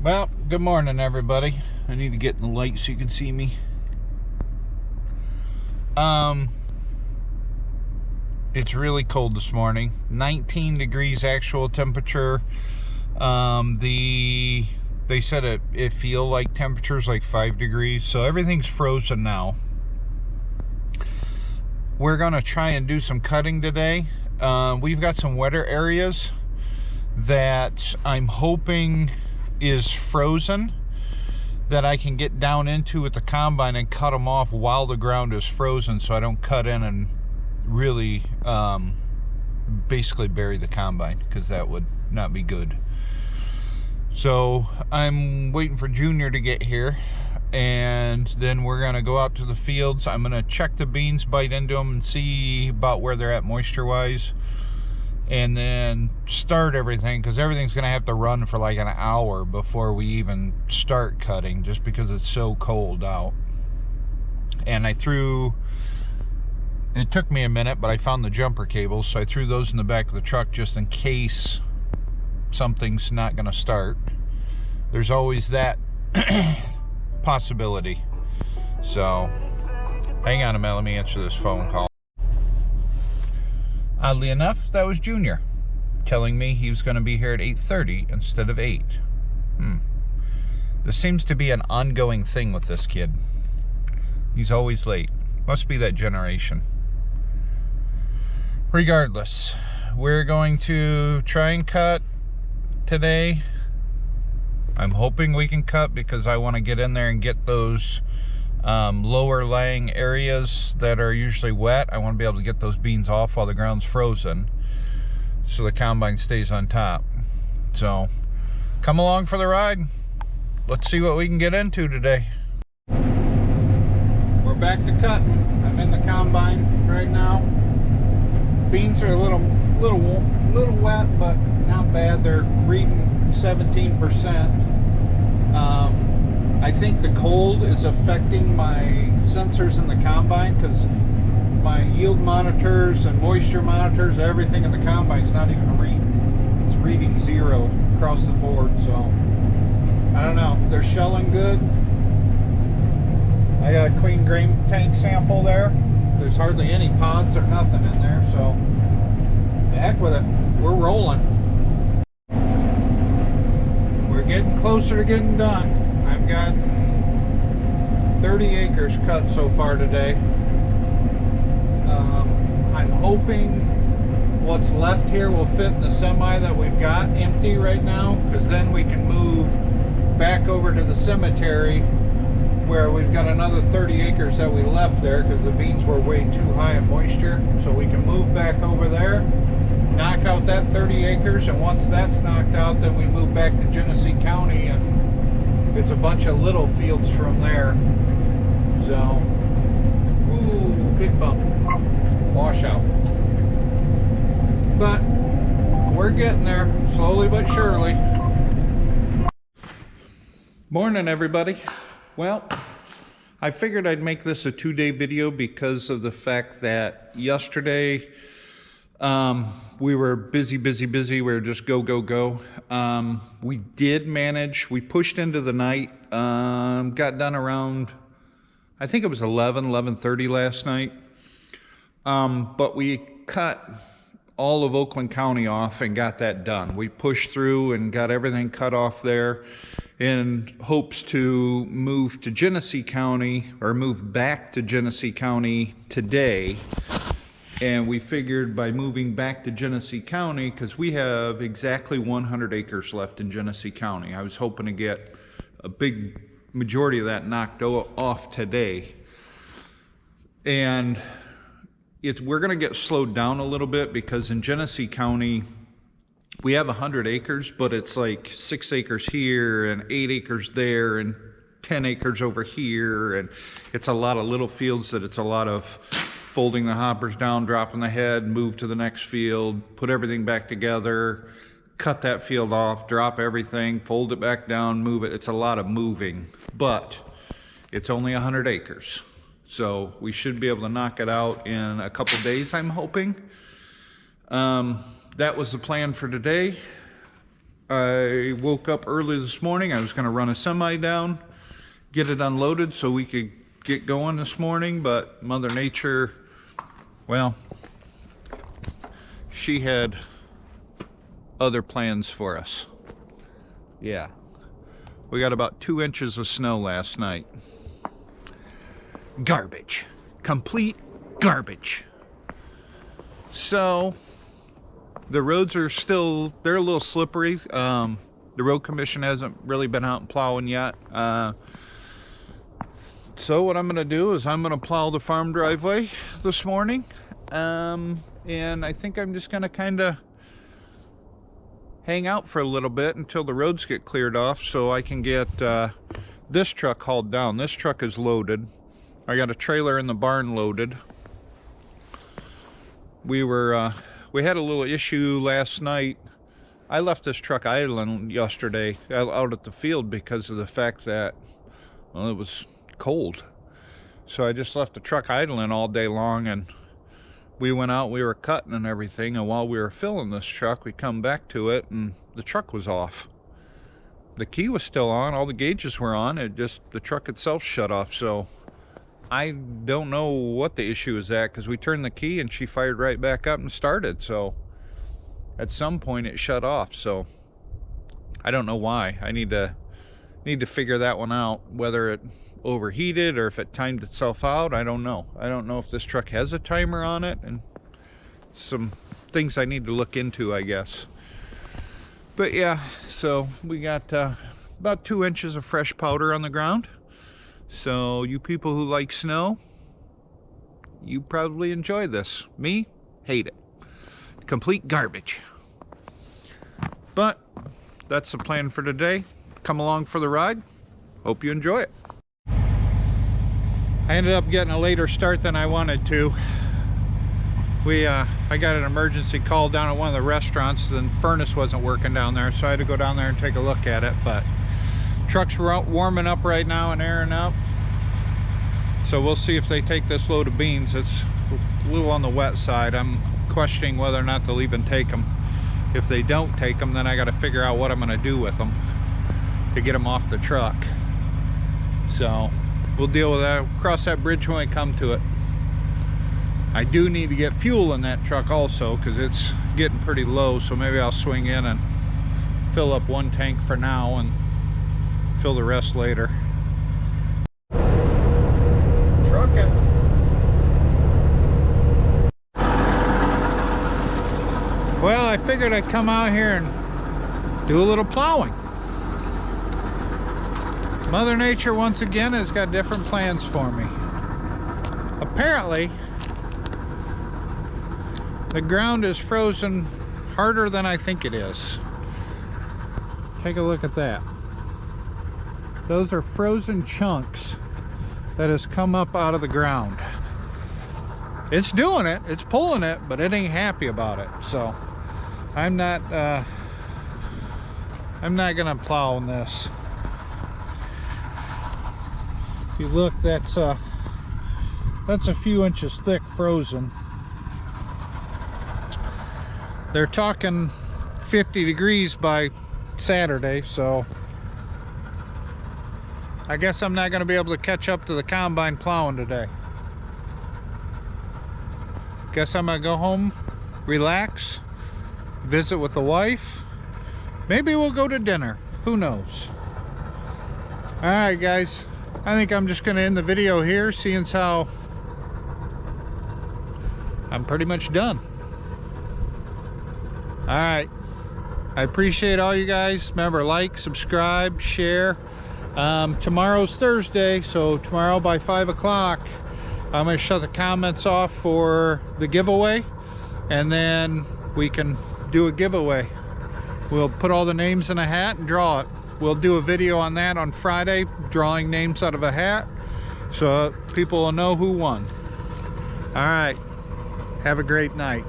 Well, good morning, everybody. I need to get in the light so you can see me. It's really cold this morning. 19 degrees actual temperature. They said it feel like temperatures like 5 degrees, so everything's frozen now. We're gonna try and do some cutting today. We've got some wetter areas that I'm hoping is frozen that I can get down into with the combine and cut them off while the ground is frozen, so I don't cut in and really basically bury the combine, because that would not be good. So I'm waiting for Junior to get here, and then we're gonna go out to the fields. I'm gonna check the beans, bite into them, and see about where they're at moisture wise, and then start everything, because everything's gonna have to run for like an hour before we even start cutting, just because it's so cold out. And it took me a minute, but I found the jumper cables, so I threw those in the back of the truck just in case something's not gonna start. There's always that possibility. So hang on a minute, let me answer this phone call. Oddly enough, that was Junior telling me he was going to be here at 8:30 instead of 8. This seems to be an ongoing thing with this kid. He's always late. Must be that generation. Regardless, we're going to try and cut today. I'm hoping we can cut, because I want to get in there and get those lower lying areas that are usually wet. I want to be able to get those beans off while the ground's frozen, so the combine stays on top. So come along for the ride. Let's see what we can get into today. We're back to cutting. I'm in the combine right now. Beans are a little wet, but not bad. They're reading 17%. I think the cold is affecting my sensors in the combine, because my yield monitors and moisture monitors, everything in the combine is not even reading. It's reading 0 across the board, so I don't know. They're shelling good. I got a clean grain tank sample there. There's hardly any pods or nothing in there, so the heck with it. We're rolling. We're getting closer to getting done. I've got 30 acres cut so far today. I'm hoping what's left here will fit in the semi that we've got empty right now, because then we can move back over to the cemetery where we've got another 30 acres that we left there, because the beans were way too high in moisture. So we can move back over there, knock out that 30 acres, and once that's knocked out, then we move back to Genesee County, and it's a bunch of little fields from there. So, ooh, big bump, washout. But we're getting there, slowly but surely. Morning, everybody. Well, I figured I'd make this a 2-day video because of the fact that yesterday we were busy. We were just go. We did manage. We pushed into the night. Got done around, I think it was 11:30 last night. But we cut all of Oakland County off and got that done. We pushed through and got everything cut off there, in hopes to move to Genesee County, or move back to Genesee County today. And we figured by moving back to Genesee County, because we have exactly 100 acres left in Genesee County, I was hoping to get a big majority of that knocked off today. And we're going to get slowed down a little bit, because in Genesee County we have 100 acres, but it's like 6 acres here and 8 acres there and 10 acres over here, and it's a lot of little fields that it's a lot of folding the hoppers down, dropping the head, move to the next field, put everything back together, cut that field off, drop everything, fold it back down, move it. It's a lot of moving, but it's only 100 acres. So we should be able to knock it out in a couple days, I'm hoping. That was the plan for today. I woke up early this morning. I was going to run a semi down, get it unloaded so we could get going this morning, but Mother Nature, well, she had other plans for us. Yeah. We got about 2 inches of snow last night. Garbage. Complete garbage. So, the roads are still, they're a little slippery. The road commission hasn't really been out and plowing yet. So what I'm going to do is I'm going to plow the farm driveway this morning. And I think I'm just going to kind of hang out for a little bit until the roads get cleared off so I can get this truck hauled down. This truck is loaded. I got a trailer in the barn loaded. We had a little issue last night. I left this truck idling yesterday out at the field because of the fact that, well, it was cold. So I just left the truck idling all day long, and we went out, we were cutting and everything, and while we were filling this truck, we come back to it and the truck was off. The key was still on, all the gauges were on, the truck itself shut off. So I don't know what the issue is at, because we turned the key and she fired right back up and started. So at some point it shut off. So I don't know why. I need to figure that one out, whether it overheated or if it timed itself out. I don't know. I don't know if this truck has a timer on it, and some things I need to look into, I guess. But yeah, so we got about 2 inches of fresh powder on the ground. So you people who like snow, you probably enjoy this. Me, hate it. Complete garbage. But that's the plan for today. Come along for the ride. Hope you enjoy it. I ended up getting a later start than I wanted to. I got an emergency call down at one of the restaurants. The furnace wasn't working down there, so I had to go down there and take a look at it. But truck's warming up right now and airing up. So we'll see if they take this load of beans. It's a little on the wet side. I'm questioning whether or not they'll even take them. If they don't take them, then I got to figure out what I'm going to do with them to get them off the truck. So we'll deal with that. Cross that bridge when we come to it. I do need to get fuel in that truck also, because it's getting pretty low. So maybe I'll swing in and fill up one tank for now and fill the rest later. Trucking. Well, I figured I'd come out here and do a little plowing. Mother Nature once again has got different plans for me. Apparently, the ground is frozen harder than I think it is. Take a look at that. Those are frozen chunks that has come up out of the ground. It's doing it, it's pulling it, but it ain't happy about it. So I'm not gonna plow on this. If you look, that's a few inches thick frozen. They're talking 50 degrees by Saturday, so I guess I'm not going to be able to catch up to the combine plowing today. Guess I'm going to go home, relax, visit with the wife. Maybe we'll go to dinner. Who knows? Alright guys, I think I'm just going to end the video here, seeing as how I'm pretty much done. Alright, I appreciate all you guys. Remember, like, subscribe, share. Tomorrow's Thursday, so tomorrow by 5 o'clock I'm going to shut the comments off for the giveaway, and then we can do a giveaway. We'll put all the names in a hat and draw it. We'll do a video on that on Friday, drawing names out of a hat, so people will know who won. Alright, have a great night.